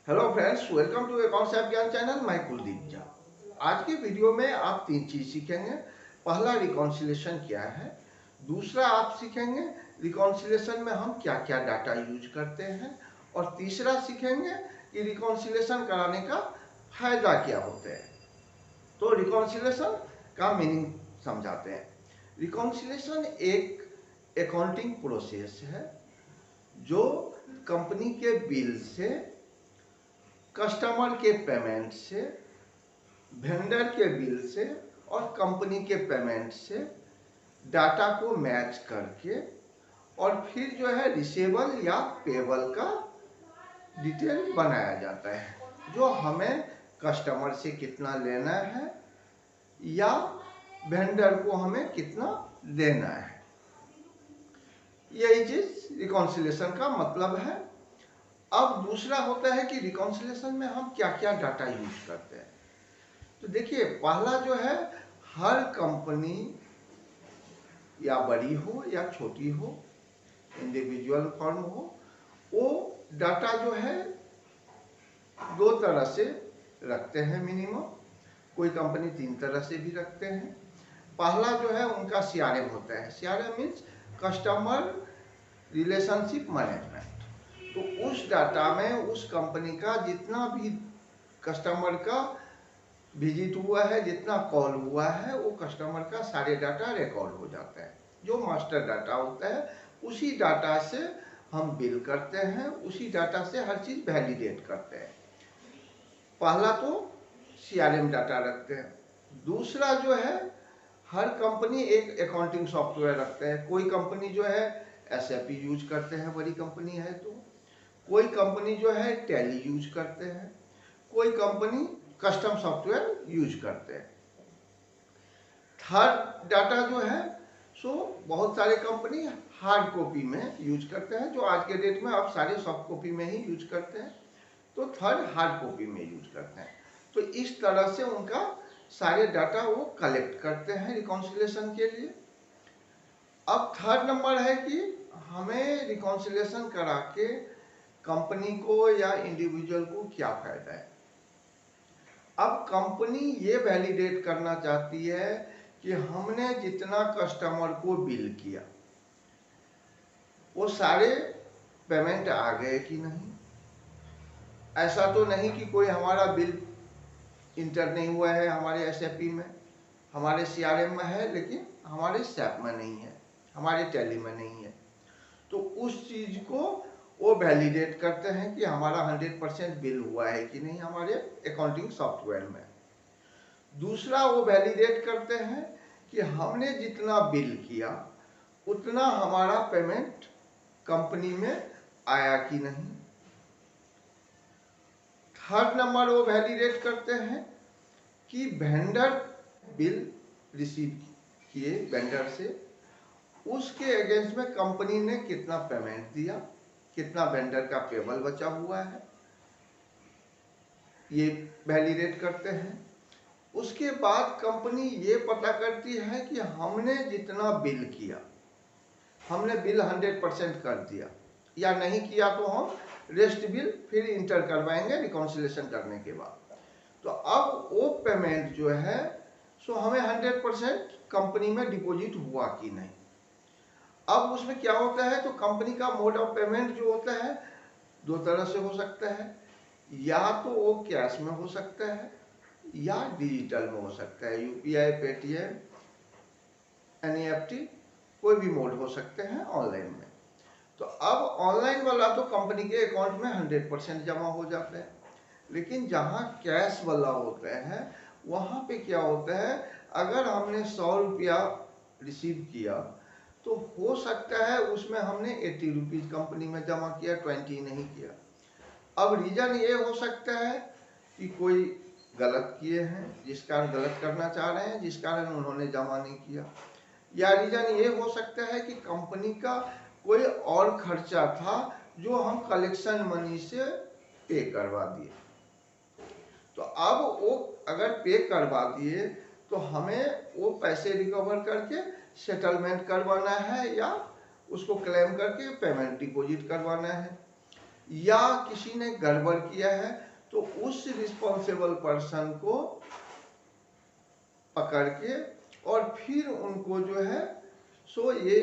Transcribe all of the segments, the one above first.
Hello friends, welcome to accounts app Gyan channel. मैं कुलदीप झा। आज के वीडियो में आप तीन चीज सीखेंगे। पहला, रिकॉन्सिलेशन क्या है। दूसरा, आप सीखेंगे रिकॉन्सिलेशन में हम क्या क्या डाटा यूज करते हैं। और तीसरा सीखेंगे कि रिकॉन्सिलेशन कराने का फायदा क्या होते हैं। तो रिकॉन्सिलेशन का मीनिंग समझाते हैं। रिकॉन्सिलेशन एक अकाउंटिंग प्रोसेस है जो कंपनी के बिल से, कस्टमर के पेमेंट से, वेंडर के बिल से और कंपनी के पेमेंट से डाटा को मैच करके और फिर जो है रिसीवेबल या पेबल का डिटेल बनाया जाता है। जो हमें कस्टमर से कितना लेना है या वेंडर को हमें कितना देना है, यही चीज रिकॉन्सिलेशन का मतलब है। अब दूसरा होता है कि रिकॉन्सिलेशन में हम क्या क्या डाटा यूज करते हैं। तो देखिए, पहला जो है, हर कंपनी या बड़ी हो या छोटी हो, इंडिविजुअल फर्म हो, वो डाटा जो है दो तरह से रखते हैं मिनिमम। कोई कंपनी तीन तरह से भी रखते हैं। पहला जो है उनका सीआरएम होता है। CRM means customer relationship management. तो उस डाटा में उस कंपनी का जितना भी कस्टमर का विजिट हुआ है, जितना कॉल हुआ है, वो कस्टमर का सारे डाटा रिकॉर्ड हो जाता है। जो मास्टर डाटा होता है उसी डाटा से हम बिल करते हैं, उसी डाटा से हर चीज वैलिडेट करते हैं। पहला तो सीआरएम डाटा रखते हैं। दूसरा जो है, हर कंपनी एक अकाउंटिंग सॉफ्टवेयर रखते हैं। कोई कंपनी जो है एसएपी यूज करते हैं, बड़ी कंपनी है तो। कोई कंपनी जो है टैली यूज करते हैं। कोई कंपनी कस्टम सॉफ्टवेयर यूज करते हैं। थर्ड डाटा जो है, सो बहुत सारे कंपनी हार्ड कॉपी में यूज करते हैं, जो आज के डेट में आप सारे सॉफ्ट कॉपी में ही यूज करते हैं। तो थर्ड हार्ड कॉपी में यूज करते हैं। तो इस तरह से उनका सारे डाटा वो कलेक्ट करते हैं रिकॉन्सिलेशन के लिए। अब थर्ड नंबर है कि हमें रिकॉन्सिलेशन करा के कंपनी को या इंडिविजुअल को क्या फायदा है। अब कंपनी ये वैलिडेट करना चाहती है कि हमने जितना कस्टमर को बिल किया वो सारे पेमेंट आ गए कि नहीं। ऐसा तो नहीं कि कोई हमारा बिल इंटर नहीं हुआ है हमारे एसएपी में, हमारे सीआरएम में है लेकिन हमारे सैप में नहीं है, हमारे टैली में नहीं है। तो उस चीज को वो वैलिडेट करते हैं कि हमारा 100% बिल हुआ है कि नहीं हमारे अकाउंटिंग सॉफ्टवेयर में। दूसरा, वो वैलिडेट करते हैं कि हमने जितना बिल किया उतना हमारा पेमेंट कंपनी में आया कि नहीं। थर्ड नंबर, वो वैलिडेट करते हैं कि वेंडर बिल रिसीव किए वेंडर से, उसके अगेंस्ट में कंपनी ने कितना पेमेंट दिया, कितना वेंडर का पेबल बचा हुआ है, ये वैलिडेट करते हैं। उसके बाद कंपनी ये पता करती है कि हमने जितना बिल किया, हमने बिल 100% कर दिया या नहीं किया, तो हम रेस्ट बिल फिर इंटर करवाएंगे रिकॉन्सिलेशन करने के बाद। तो अब वो पेमेंट जो है, सो हमें 100% कंपनी में डिपॉजिट हुआ कि नहीं। अब उसमें क्या होता है, तो कंपनी का मोड ऑफ पेमेंट जो होता है दो तरह से हो सकता है। या तो वो कैश में हो सकता है या डिजिटल में हो सकता है। यूपीआई, पेटीएम, एनईएफटी, कोई भी मोड हो सकते हैं ऑनलाइन में। तो अब ऑनलाइन वाला तो कंपनी के अकाउंट में 100% जमा हो जाता है। लेकिन जहाँ कैश वाला होता है वहाँ पे क्या होता है, अगर हमने 100 रुपया रिसीव किया तो हो सकता है उसमें हमने 80 रुपीज कंपनी में जमा किया, 20 नहीं किया। अब रीजन ये हो सकता है कि कोई गलत किए हैं, जिस कारण गलत करना चाह रहे हैं, जिस कारण उन्होंने जमा नहीं किया। या रीजन ये हो सकता है कि कंपनी का कोई और खर्चा था जो हम कलेक्शन मनी से पे करवा दिए। तो अब वो अगर पे करवा दिए तो हमें वो पैसे रिकवर करके सेटलमेंट करवाना है या उसको क्लेम करके पेमेंट डिपॉजिट करवाना है। या किसी ने गड़बड़ किया है तो उस रिस्पॉन्सिबल पर्सन को पकड़ के और फिर उनको जो है सो ये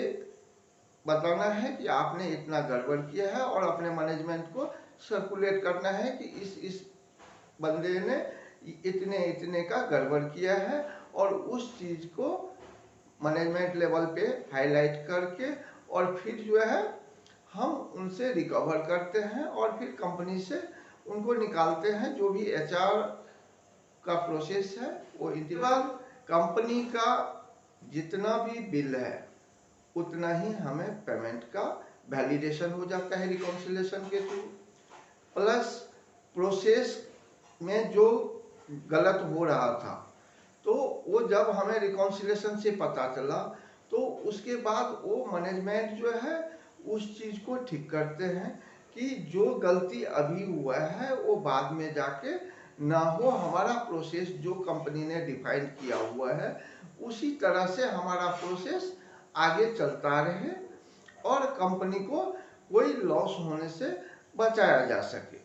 बताना है कि आपने इतना गड़बड़ किया है और अपने मैनेजमेंट को सर्कुलेट करना है कि इस बंदे ने इतने इतने का गड़बड़ किया है और उस चीज़ को मैनेजमेंट लेवल पे हाईलाइट करके और फिर जो है हम उनसे रिकवर करते हैं और फिर कंपनी से उनको निकालते हैं। जो भी एचआर का प्रोसेस है वो इंतजार कंपनी का जितना भी बिल है उतना ही हमें पेमेंट का वैलिडेशन हो जाता है रिकॉन्सिलेशन के थ्रू। प्लस प्रोसेस में जो गलत हो रहा था तो वो जब हमें रिकॉन्सिलेशन से पता चला तो उसके बाद वो मैनेजमेंट जो है उस चीज़ को ठीक करते हैं कि जो गलती अभी हुआ है वो बाद में जाके ना हो। हमारा प्रोसेस जो कंपनी ने डिफाइन किया हुआ है उसी तरह से हमारा प्रोसेस आगे चलता रहे और कंपनी को कोई लॉस होने से बचाया जा सके।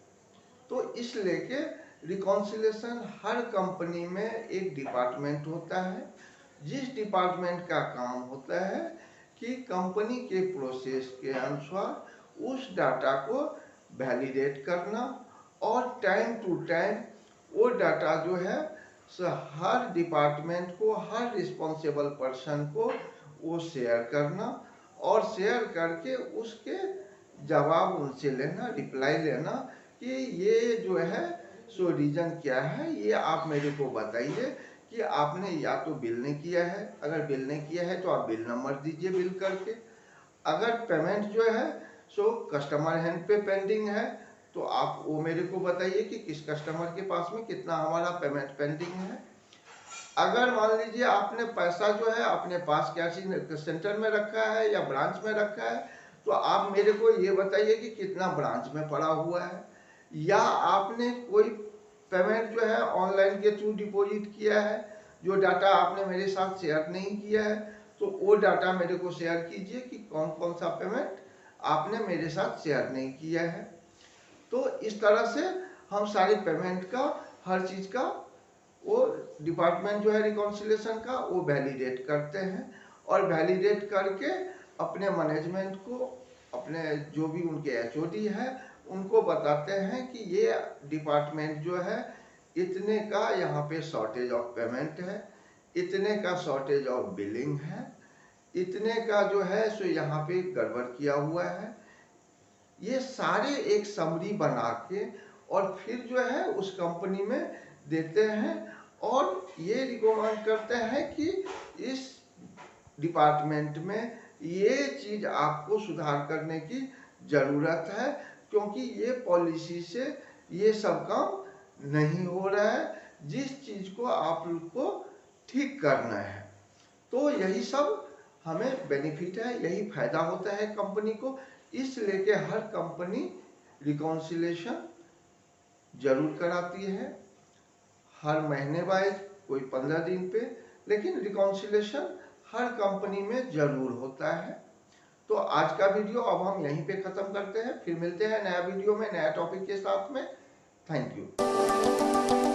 तो इस लेके रिकॉन्सिलेशन हर कंपनी में एक डिपार्टमेंट होता है जिस डिपार्टमेंट का काम होता है कि कंपनी के प्रोसेस के अनुसार उस डाटा को वैलिडेट करना और टाइम टू टाइम वो डाटा जो है हर डिपार्टमेंट को हर रिस्पॉन्सिबल पर्सन को वो शेयर करना और शेयर करके उसके जवाब उनसे लेना, रिप्लाई लेना कि ये जो है सो रीज़न क्या है, ये आप मेरे को बताइए कि आपने या तो बिल नहीं किया है, अगर बिल नहीं किया है तो आप बिल नंबर दीजिए बिल करके। अगर पेमेंट जो है सो कस्टमर हैंड पे पेंडिंग है तो आप वो मेरे को बताइए कि किस कस्टमर के पास में कितना हमारा पेमेंट पेंडिंग है। अगर मान लीजिए आपने पैसा जो है अपने पास कैश सेंटर में रखा है या ब्रांच में रखा है तो आप मेरे को ये बताइए कि कितना ब्रांच में पड़ा हुआ है। या आपने कोई पेमेंट जो है ऑनलाइन के थ्रू डिपॉजिट किया है जो डाटा आपने मेरे साथ शेयर नहीं किया है तो वो डाटा मेरे को शेयर कीजिए कि कौन कौन सा पेमेंट आपने मेरे साथ शेयर नहीं किया है। तो इस तरह से हम सारी पेमेंट का हर चीज़ का वो डिपार्टमेंट जो है रिकॉन्सिलेशन का वो वैलिडेट करते हैं और वैलिडेट करके अपने मैनेजमेंट को अपने जो भी उनके एचओडी है उनको बताते हैं कि ये डिपार्टमेंट जो है इतने का यहाँ पे शॉर्टेज ऑफ पेमेंट है, इतने का शॉर्टेज ऑफ बिलिंग है, इतने का जो है सो यहाँ पे गड़बड़ किया हुआ है। ये सारे एक समरी बना के और फिर जो है उस कंपनी में देते हैं और ये रिकमेंड करते हैं कि इस डिपार्टमेंट में ये चीज़ आपको सुधार करने की ज़रूरत है क्योंकि ये पॉलिसी से ये सब काम नहीं हो रहा है, जिस चीज़ को आप लोग को ठीक करना है। तो यही सब हमें बेनिफिट है, यही फायदा होता है कंपनी को। इस लेके हर कंपनी रिकॉन्सिलेशन जरूर कराती है, हर महीने वाइज, कोई 15 दिन पे, लेकिन रिकॉन्सिलेशन हर कंपनी में जरूर होता है। तो आज का वीडियो अब हम यहीं पे ख़त्म करते हैं, फिर मिलते हैं नया वीडियो में नया टॉपिक के साथ में। Thank you.